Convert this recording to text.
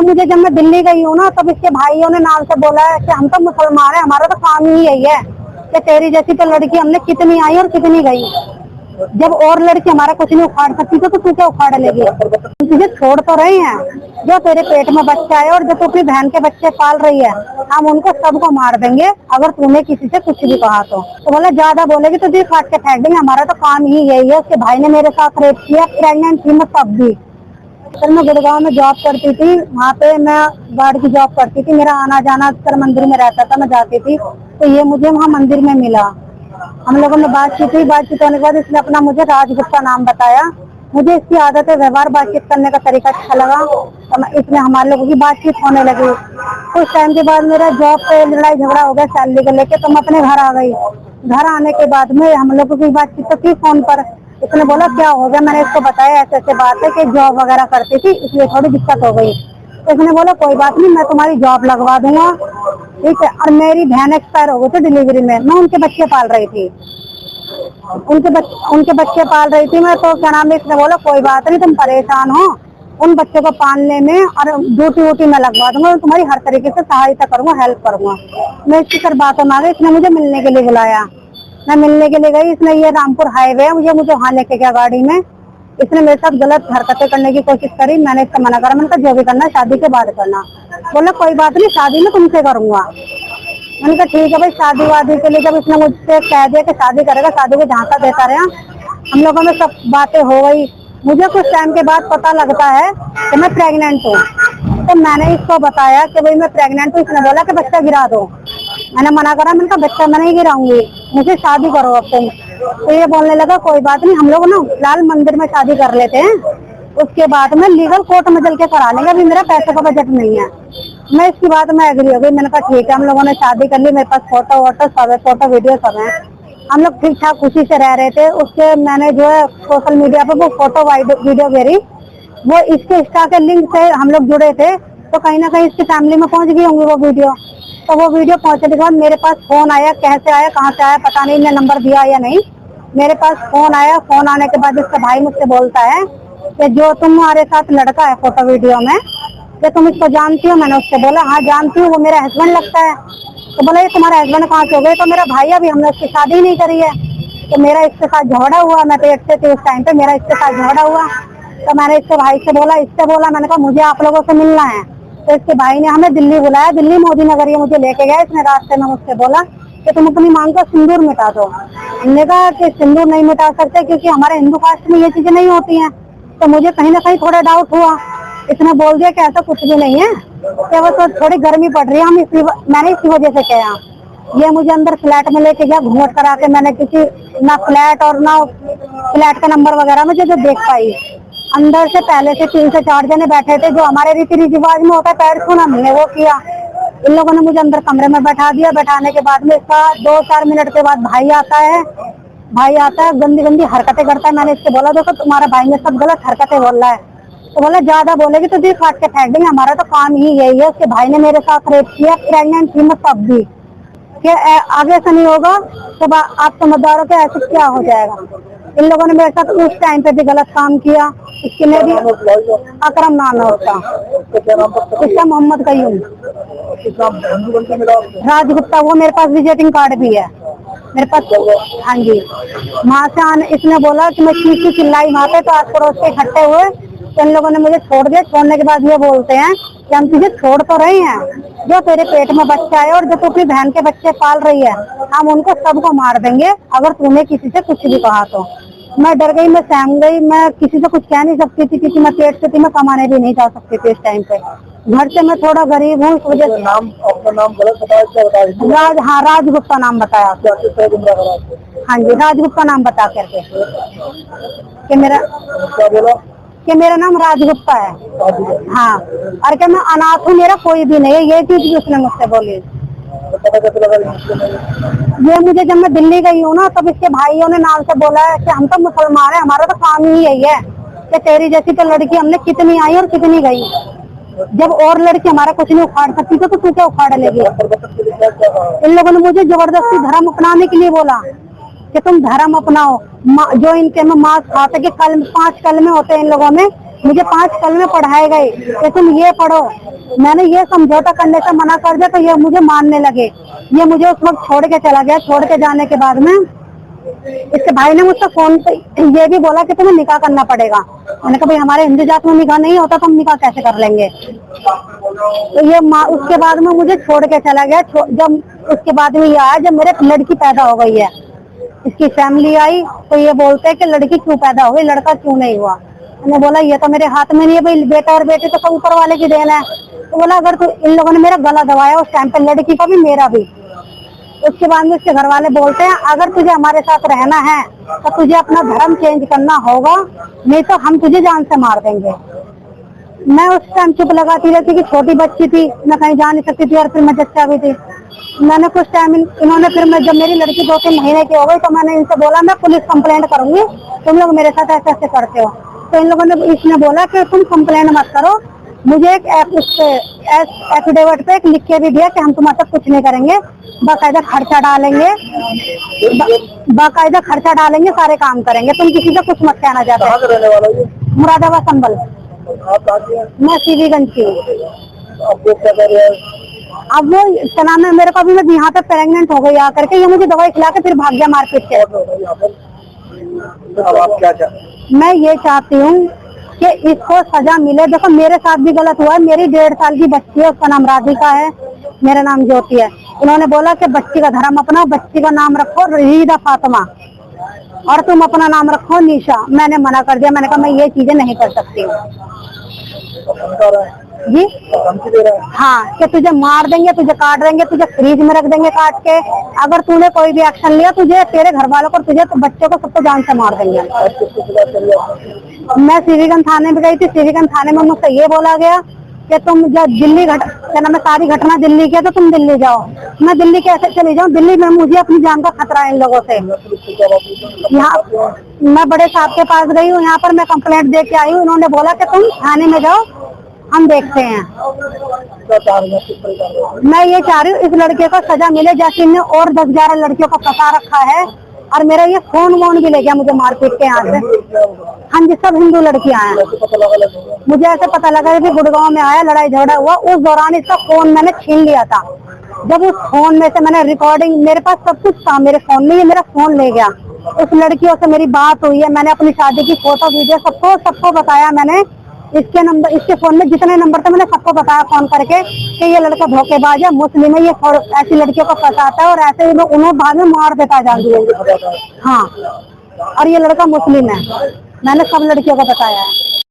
मुझे जब मैं दिल्ली गई हूँ ना, तब इसके भाइयों ने नाम से बोला है कि हम तो मुसलमान हैं, हमारा तो काम ही यही है कि तेरी जैसी तो लड़की हमने कितनी आई और कितनी गई। जब और लड़की हमारा कुछ नहीं उखाड़ सकती तो तू क्या उखाड़ लेगी? तुझे छोड़ तो रहे हैं, जो तेरे पेट में बच्चा है और जो तू अपनी बहन के बच्चे पाल रही है, हम उनको सबको मार देंगे अगर तूने किसी से कुछ भी कहा तो बोला ज्यादा बोलेगी तो दिल काट के फेंक देंगे, हमारा तो काम ही यही है। उसके भाई ने मेरे साथ रेप किया, प्रेग्नेंट थी मैं तब भी। सर मैं गुड़गांव में जॉब करती थी, वहाँ पे मैं गार्ड की जॉब करती थी, मेरा आना जाना सर मंदिर में रहता था, मैं जाती थी तो ये मुझे वहाँ मंदिर में मिला। हम लोगों ने बातचीत हुई, बातचीत होने के बाद इसने अपना मुझे राजगुप्ता नाम बताया। मुझे इसकी आदत है, व्यवहार बातचीत करने का तरीका अच्छा लगा तो इसमें हमारे लोगों की बातचीत होने लगी। कुछ टाइम के बाद मेरा जॉब पे लड़ाई झगड़ा हो गया सैलरी को लेके, तो मैं अपने घर आ गई। घर आने के बाद में हम लोगों की बातचीत तो थी फोन पर। इसने बोला क्या हो गया, मैंने इसको बताया ऐसे ऐसे बात है कि जॉब वगैरह करती थी इसलिए थोड़ी दिक्कत हो गई। तो इसने बोला कोई बात नहीं, मैं तुम्हारी जॉब लगवा दूंगा, ठीक है। और मेरी बहन एक्सपायर हो गई थी डिलीवरी में, मैं उनके बच्चे पाल रही थी, उनके बच्चे पाल रही थी मैं। तो क्या नाम है, इसने बोला कोई बात नहीं, तुम परेशान हो उन बच्चों को पालने में और ड्यूटी वूटी में लगवा दूंगा, तुम्हारी हर तरीके से सहायता करूंगा, हेल्प करूंगा। मैं इसकी सर बातों में आ गई, इसने मुझे मिलने के लिए बुलाया, मैं मिलने के लिए गई। इसने ये रामपुर हाईवे है, मुझे वहाँ लेके गया गाड़ी में। इसने मेरे साथ गलत हरकतें करने की कोशिश करी, मैंने इसका मना करा, मैंने कहा जो भी करना शादी के बाद करना। बोला कोई बात नहीं, शादी में तुमसे करूंगा। मैंने कहा ठीक है भाई, शादी वादी के लिए जब इसने मुझसे कह दिया कि शादी करेगा, शादी को झांसा देता रहा, हम लोगों में सब बातें हो गई। मुझे कुछ टाइम के बाद पता लगता है कि मैं प्रेग्नेंट हूँ, तो मैंने इसको बताया कि भाई मैं प्रेग्नेंट हूँ। इसने बोला कि बच्चा गिरा दो, मैंने मना करा, मैंने कहा बच्चा मैं नहीं गिराऊंगी, मुझे शादी करो अब तुम। तो ये बोलने लगा कोई बात नहीं, हम लोग ना लाल मंदिर में शादी कर लेते हैं, उसके बाद में लीगल कोर्ट में चल के करा लेंगे, अभी मेरा पैसे का बजट नहीं है। मैं इसकी बात में एग्री हो गई, मैंने कहा ठीक है। हम लोगों ने शादी कर ली, मेरे पास फोटो वोटो सब है, फोटो वीडियो सब है, हम लोग ठीक ठाक खुशी से रह रहे थे। उसके मैंने जो है सोशल मीडिया पे वो फोटो वीडियो भेजी, वो इसके इंस्टा के लिंक से हम लोग जुड़े थे, तो कहीं ना कहीं इसकी फैमिली में पहुंच गई होंगी वो वीडियो। तो वो वीडियो पहुंचने के बाद मेरे पास फोन आया, कैसे आया कहाँ से आया पता नहीं, मैं नंबर दिया या नहीं, मेरे पास फोन आया। फोन आने के बाद इसका भाई मुझसे बोलता है कि जो तुम्हारे साथ लड़का है फोटो वीडियो में, कि तुम इसको जानती हो? मैंने उससे बोला हाँ जानती हूँ, वो मेरा हस्बैंड लगता है। तो बोला ये तुम्हारा हस्बैंड कहाँ से हो गए? तो मेरा भाई, अभी हमने उसकी शादी नहीं करी है। तो मेरा इसके साथ झगड़ा हुआ, मैं पेट से थी उस टाइम पे, मेरा इसके साथ झगड़ा हुआ। तो मैंने इसके भाई से बोला, इससे बोला, मैंने कहा मुझे आप लोगों से मिलना है। तो इसके भाई ने हमें दिल्ली बुलाया, दिल्ली मोदी नगर ये मुझे लेके गया। इसने रास्ते में मुझसे बोला कि तुम अपनी मांग का सिंदूर मिटा दो। हमने कहा कि सिंदूर नहीं मिटा सकते क्योंकि हमारे हिंदू कास्ट में ये चीजें नहीं होती हैं। तो मुझे कहीं ना कहीं थोड़ा डाउट हुआ। इसने बोल दिया कि ऐसा कुछ भी नहीं है, कि वो तो थोड़ी गर्मी पड़ रही है, मैंने इसी वजह से कहा। ये मुझे अंदर फ्लैट में लेके गया, घूंघट करा के, मैंने किसी ना फ्लैट और ना फ्लैट का नंबर वगैरह मुझे जो देख पाई। अंदर से पहले से 3 से 4 जने बैठे थे, जो हमारे रीति रिवाज में होता है पैर छूना, हमने वो किया। इन लोगों ने मुझे अंदर कमरे में बैठा दिया। बैठाने के बाद में इसका 2-4 मिनट के बाद भाई आता है, गंदी गंदी हरकतें करता है। मैंने इससे बोला देखो तुम्हारा भाई में सब गलत हरकतें बोल रहा है। तो बोला ज्यादा बोलेगी तो दिल काट के फेंक देंगे, हमारा तो काम ही यही है। उसके भाई ने मेरे साथ रेप किया, प्रेग्नेंट थी मैं तब भी, कि आगे से नहीं होगा तो आप समझदारों के ऐसे क्या हो जाएगा। इन लोगों ने मेरे साथ उस टाइम पे भी गलत काम किया। इसके लिए भी अकरम नाम है उसका, इसका मोहम्मद कयूम राजगुप्ता। वो मेरे पास विजिटिंग कार्ड भी है मेरे पास। हाँ जी, वहाँ से आने इसने बोला कि मैं चीखी चिल्लाई वहाँ पे, तो आस पड़ोस के इकट्ठे हुए, तो इन लोगों ने मुझे छोड़ दिया। छोड़ने के बाद ये बोलते हैं कि हम तुझे छोड़ तो रहे हैं, जो तेरे पेट में बच्चा है और जो तू अपनी बहन के बच्चे पाल रही है, हम उनको सबको मार देंगे अगर तूने किसी से कुछ भी कहा तो। मैं डर गई, मैं सहम गई, मैं किसी से कुछ कह नहीं सकती थी क्योंकि मैं पेट से थी, मैं कमाने भी नहीं जा सकती थी इस टाइम पे। घर से मैं थोड़ा गरीब हूँ, इस वजह से। आपका नाम गलत बताया? हाँ राजगुप्ता नाम बताया। हाँ जी, राजगुप्ता नाम बता करके कि मेरा क्या बोला? कि मेरा नाम राजगुप्ता है। हाँ, और क्या मैं अनाथ हूँ, मेरा कोई भी नहीं है, ये चीज भी उसने मुझसे बोली। पता कैसे लगा? ये मुझे जब मैं दिल्ली गई हूँ ना, तब इसके भाइयों ने नाम से बोला है कि हम तो मुसलमान हैं, हमारा तो काम ही यही है कि तेरी जैसी तो लड़की हमने कितनी आई और कितनी गई। जब और लड़की हमारा कुछ नहीं उखाड़ सकती तो तू क्या उखाड़ लेगी? इन लोगों ने मुझे जबरदस्ती धर्म अपनाने के लिए बोला कि तुम धर्म अपनाओ, जो इनके में मांस खाते कि 5 कलमे होते हैं इन लोगों में, मुझे 5 कलमे पढ़ाए गए कि तुम ये पढ़ो। मैंने ये समझौता करने से मना कर दिया तो ये मुझे मारने लगे। ये मुझे उस वक्त छोड़ के चला गया। छोड़ के जाने के बाद में इसके भाई ने मुझसे फोन पे ये भी बोला कि तुम्हें निकाह करना पड़ेगा। मैंने कहा भाई हमारे हिंदू जात में निकाह नहीं होता तो हम निकाह कैसे कर लेंगे। तो ये उसके बाद में मुझे छोड़ के चला गया। जब उसके बाद में ये आया जब मेरे लड़की पैदा हो गई है, इसकी फैमिली आई तो ये बोलते हैं कि लड़की क्यों पैदा हो गई, लड़का क्यों नहीं हुआ। मैंने बोला ये तो मेरे हाथ में नहीं है भाई, बेटा और बेटी तो सब ऊपर वाले की देन है। तो बोला अगर तू इन लोगों ने मेरा गला दबाया उस टाइम पे, लड़की का भी मेरा भी। उसके बाद में उसके घर वाले बोलते हैं अगर तुझे हमारे साथ रहना है तो तुझे अपना धर्म चेंज करना होगा, नहीं तो हम तुझे जान से मार देंगे। मैं उस टाइम चुप लगाती रहती कि छोटी बच्ची थी, मैं कहीं जा नहीं सकती थी और फिर मैं जच्चा भी थी। मैंने कुछ टाइम इन्होंने फिर मैं जब मेरी लड़की 2-3 महीने की हो गई तो मैंने इनसे बोला मैं पुलिस कंप्लेंट करूंगी, तुम लोग मेरे साथ ऐसे ऐसे करते हो। तो इन लोगों ने इसने बोला कि तुम कंप्लेंट मत करो, मुझे एक एफिडेविट पे एक लिख के भी दिया कि हम तुम्हारे साथ कुछ नहीं करेंगे, बाकायदा खर्चा डालेंगे, बाकायदा खर्चा डालेंगे, सारे काम करेंगे, तुम किसी से कुछ मत कहना चाहते। कहाँ से रहने वाला है? मुरादाबाद संभल। आप कहाँ की हैं? मैं सीवीगंज की हूँ। आपको क्या कर रहे हैं? अब वो क्या नाम है मेरे को, अभी मैं यहाँ पे प्रेग्नेंट हो गई आकर के, ये मुझे दवाई खिला के फिर भाग गया मार्केट से। अब आप क्या चाहते? मैं ये चाहती हूँ कि इसको सजा मिले। देखो मेरे साथ भी गलत हुआ है, मेरी 1.5 साल की बच्ची है, उसका नाम राधिका है, मेरा नाम ज्योति है। उन्होंने बोला कि बच्ची का धर्म अपनाओ, बच्ची का नाम रखो रीदा फातिमा और तुम अपना नाम रखो निशा। मैंने मना कर दिया, मैंने कहा मैं ये चीजें नहीं कर सकती हूँ जी। धमकी दे रहा है? हाँ कि तुझे मार देंगे, तुझे काट देंगे, तुझे फ्रीज में रख देंगे काट के, अगर तूने कोई भी एक्शन लिया तुझे, तेरे घर वालों को, तुझे तो बच्चों को सबको जान से मार देंगे। मैं सीवीगंज थाने में गई थी, सीवीगंज थाने में मुझसे ये बोला गया कि तुम जब दिल्ली क्या नाम है सारी घटना दिल्ली की है तो तुम दिल्ली जाओ। मैं दिल्ली कैसे चली जाऊँ, दिल्ली में मुझे अपनी जान का खतरा है इन लोगों से। यहाँ मैं बड़े साहब के पास गई हूँ, यहाँ पर मैं कंप्लेंट दे के आई हूँ, उन्होंने बोला कि तुम थाने में जाओ हम देखते हैं। मैं ये चाह रही हूँ इस लड़के को सजा मिले जैसे इन्हें और 10-11 लड़कियों को फंसा रखा है। और मेरा ये फोन वोन भी ले गया मुझे मारपीट के यहाँ से। हाँ जी सब हिंदू लड़कियां हैं। मुझे ऐसे पता लगा कि गुड़गांव में आया, लड़ाई झगड़ा हुआ, उस दौरान इसका फोन मैंने छीन लिया था। जब उस फोन में से मैंने रिकॉर्डिंग, मेरे पास सब कुछ था मेरे फोन में, ये मेरा फोन ले गया। उस लड़कियों से मेरी बात हुई है, मैंने अपनी शादी की फोटो वीडियो सबको बताया। मैंने इसके नंबर, इसके फोन में जितने नंबर थे मैंने सबको बताया फोन करके कि ये लड़का धोखेबाज है, मुस्लिम है, ये ऐसी लड़कियों को फंसाता है और ऐसे उन्हें बाद में मार देता है जान दिए। हाँ और ये लड़का मुस्लिम है, मैंने सब लड़कियों को बताया है।